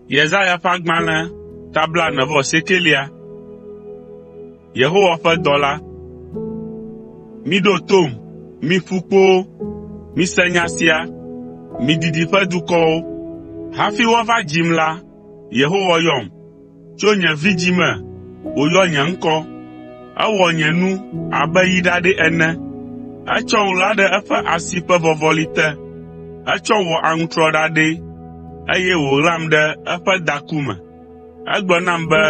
Yesaya ƒe agbalẽ tabla 49. Yehowa ƒe dɔla. Miɖo tom, mi ƒukpowo, mise nya sia, mi didi ƒe dukɔwo. Hafi woava dzim la, Yehowa yɔm. Tso nye vidzi me, wòyɔ nye ŋkɔ. Ewɔ nye nu abe yi ɖaɖɛ ene. Etsɔm la ɖe eƒe asi ƒe vɔvɔli te. Etsɔm wɔ aŋutrɔ ɖaɖɛ, eye wòɣlam ɖe eƒe daku me. Egblɔ nam be,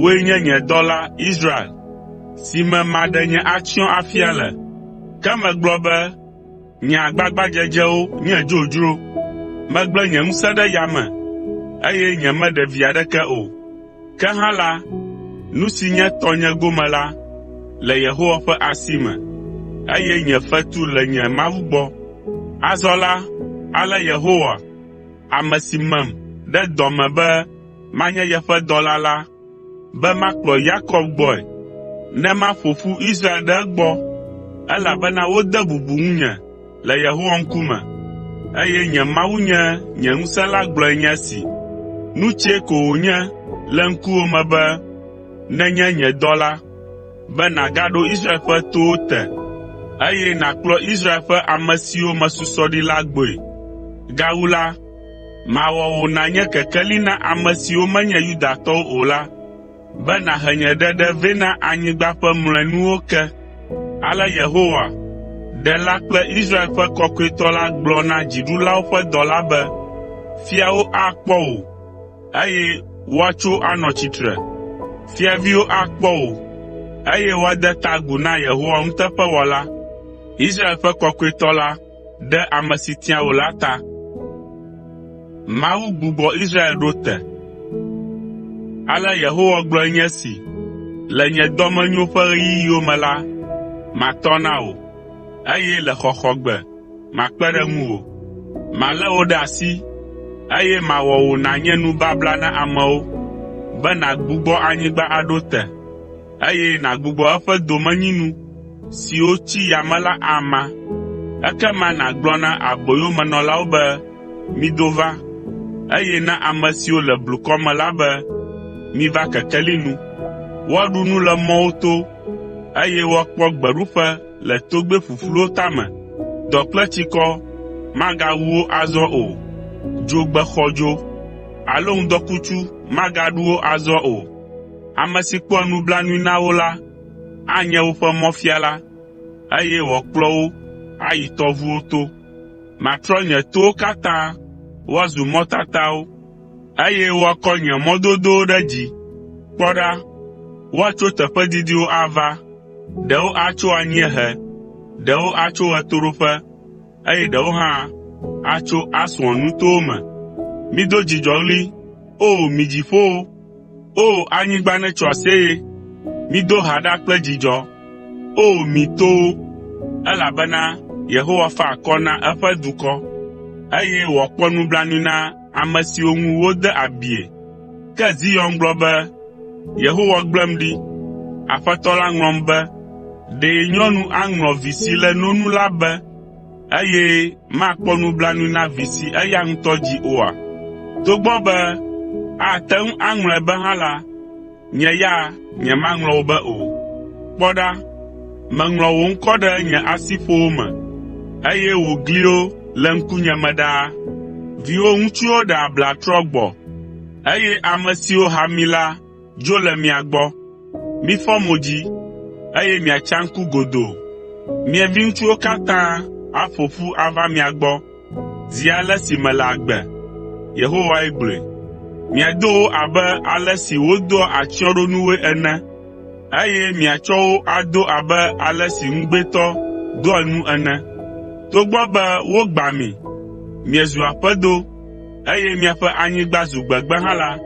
wòe nye nye dɔla Israel, si me maɖe nye atsyɔ̃ afia le. Ke megblɔ be, nye agbagbadzedzewo nye dzodzro. Megblẽ nye ŋusẽ ɖe yame, eye nyemeɖe vi aɖeke o. Ke hã la, nu si nye tɔnye gome la, le Yehowa ƒe asi me, eye nye fetu le nye Mawu gbɔ. Azɔ la, ale Yehowa, ame si mem ɖe dɔ me be manye yeƒe dɔla la, be makplɔ Yakob gbɔe, ne maƒo ƒu Israel ɖe egbɔ, elabena wode bubu ŋunye le Yehowa ŋkume, eye nye Mawu nye nye ŋusẽ la gblɔe nye esi. Nu tsie ko wònye le ŋkuwo me be nenye nye dɔla, be nàgaɖo Israel ƒe towo te, eye nàkplɔ Israel ƒe ame siwo mesusɔ ɖi la gbɔe. Gawu la, mawɔ wò nànye kekeli na ame siwo menye Yudatɔwo o la, be nàhe nye ɖeɖe vɛ na anyigba ƒe mlɔenuwo ke. Ale Yehowa, Ɖela kple Israel ƒe Kɔkɔetɔ la gblɔ na dziɖulawo ƒe dɔla be, fiawo akpɔ wò, eye woatso anɔ tsitre. Fiaviwo akpɔ wò, eye woade ta agu na Yehowa nuteƒewɔla, Israel ƒe Kɔkɔetɔ la, ɖe ame si tia wò la ta. Mawu gbugbɔ Israel ɖo te. Ale Yehowa gblɔe nye si, le nye dɔmenyo ƒe ɣeyiɣiwo me la, matɔ na wò, eye le xɔxɔgbe, makpe ɖe ŋuwò. Malé wò ɖe asi, eye mawɔ wò nànye nubabla na amewo, be nàgbugbɔ anyigba aɖo te, eye nàgbugbɔ eƒe domenyinu siwo tsi yame la ama. Ekema nàgblɔ na aboyomenɔlawo be, mido va, eye na ame siwo le blukɔ me la be, miva kekeli nu. Woaɖu nu le mɔwo to, eye woakpɔ gbeɖuƒe le togbɛ ƒuƒluwo tame. Dɔ kple tsikɔ magawu wo azɔ o. Dzogbe xɔdzo alo ŋdɔkutsu magaɖu wo azɔ o. Ame si kpɔa nublanui na wo la, anye woƒe mɔfiala, eye wòakplɔ wo ayi tɔʋuwo to. Matrɔ nye towo katã woazu mɔtatawo, eye woakɔ nye mɔdodowo ɖe dzi. Kpɔ ɖa, woatso teƒe didiwo ava, ɖewo atso anyiehe, ɖewo atso ɣetoɖoƒe, eye ɖewo hã atso Aswan nutowo me. Mido dzidzɔɣli, o mi dziƒowo, o anyigba netso aseye. Mido ha ɖa kple dzidzɔ, o mi towo, elabena Yehowa fa akɔ na eƒe dukɔ, eye wòakpɔ nublanui na ame siwo ŋu wode abie. Ke Zion gblɔ be, Yehowa gblem ɖi. Aƒetɔ la ŋlɔm be, ɖe nyɔnu aŋlɔ vi si le nonu la be, eye makpɔ nublanui na vi si eya ŋutɔ dzi oa? Togbɔ be ate ŋu aŋlɔe be hã la, nye ya nyemaŋlɔ wo be o. Kpɔ ɖa, meŋlɔ wò ŋkɔ ɖe nye asiƒowo me, eye wò gliwo le ŋkunye me ɖaa. Viwò ŋutsuwo ɖe abla trɔ gbɔ, eye ame siwo ha mi la dzo le mia gbɔ. Mifɔ mo dzi, eye miatsa ŋku godoo. Mia viŋutsuwo katã aƒo ƒu ava mia gbɔ, zi ale si mele agbe. Yehowae gblɔe. Miado wo abe ale si wodoa atsyɔ̃ɖonuwoe ene, eye miatsɔ wo ado abe ale si ŋugbetɔ doa nu ene. Togbɔ be wogbã mi, miezu aƒedo, eye miaƒe anyigba zu gbegbe hã la,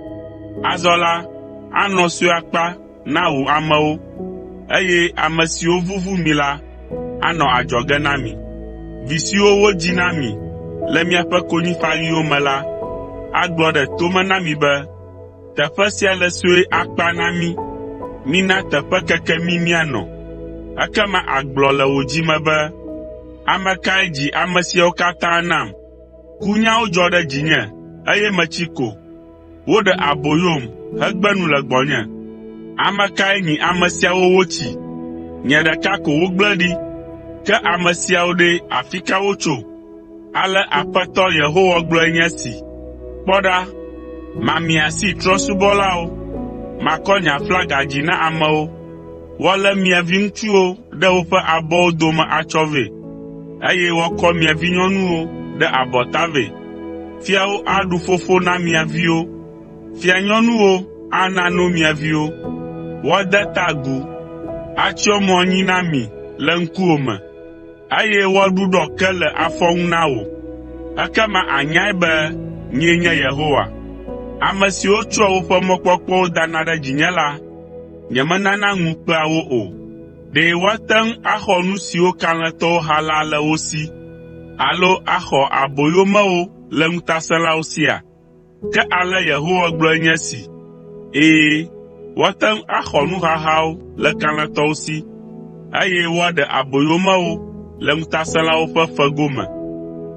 azɔ la, anɔ sue akpa na wò amewo, eye ame siwo vuvu mi la, anɔ adzɔge na mi. Vi siwo wodzi na mi le miaƒe konyifaɣiwo me la, agblɔ ɖe tome na mi be, teƒe sia le sue akpa na mi, mina teƒe keke mi mianɔ. Ekema agblɔ le wò dzi me be, ame kae dzi ame siawo katã nam? Kunyawo dzɔ ɖe dzinye, eye metsi ko. woɖe aboyom hegbe nu le gbɔnye. Ame kae nyi ame siawo wotsi? Nye ɖeka ko wogblẽ ɖi. Ke ame siawo ɖe afi ka wotso? Ale Aƒetɔ Yehowa gblɔe nye esi. Kpɔ ɖa, mamia asi trɔ̃subɔlawo. Makɔ nye aflaga dzi na amewo. Woalé mia viŋutsuwo ɖe woƒe abɔwo dome atsɔ vɛ, eye woakɔ mia vinyɔnuwo ɖe abɔta vɛ. Fiawo aɖu fofo na mia viwo. Fianyɔnuwo ana no mia viwo. Woade ta agu, atsyɔ mo anyi na mi le ŋkuwòme, eye woaɖuɖɔ ke le afɔŋu na wò. Ekema ànyae be nyee nye Yehowa. Ame siwo tsɔa woƒe mɔkpɔkpɔwo dana ɖe dzinye la, nyemenana ŋu kpea wo o. Ɖe woate ŋu axɔ nu siwo kalẽtɔwo ha la le wo si, alo axɔ aboyomewo le ŋutasẽlawo sia? Ke ale Yehowa gblɔe nye esi. Ɛ̃, woate ŋu axɔ nuhahawo le kalẽtɔwo si, eye woaɖe aboyomewo le ŋutasẽlawo ƒe fego me.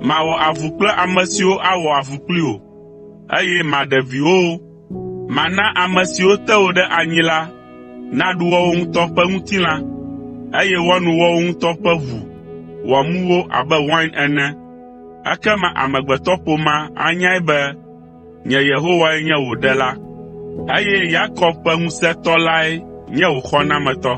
Mawɔ avu kple ame siwo awɔ avu kpli wò, eye maɖe viwòwo. Mana ame siwo te wò ɖe anyi la naɖu woawo ŋutɔ ƒe ŋutilã, eye woanu woawo ŋutɔ ƒe ʋu wòamu wo abe wain ene. Ekema amegbetɔƒomea anyae be nye Yehowae nye wò ɖela, eye Yakob ƒe ŋusẽtɔ lae nye wò xɔnametɔ.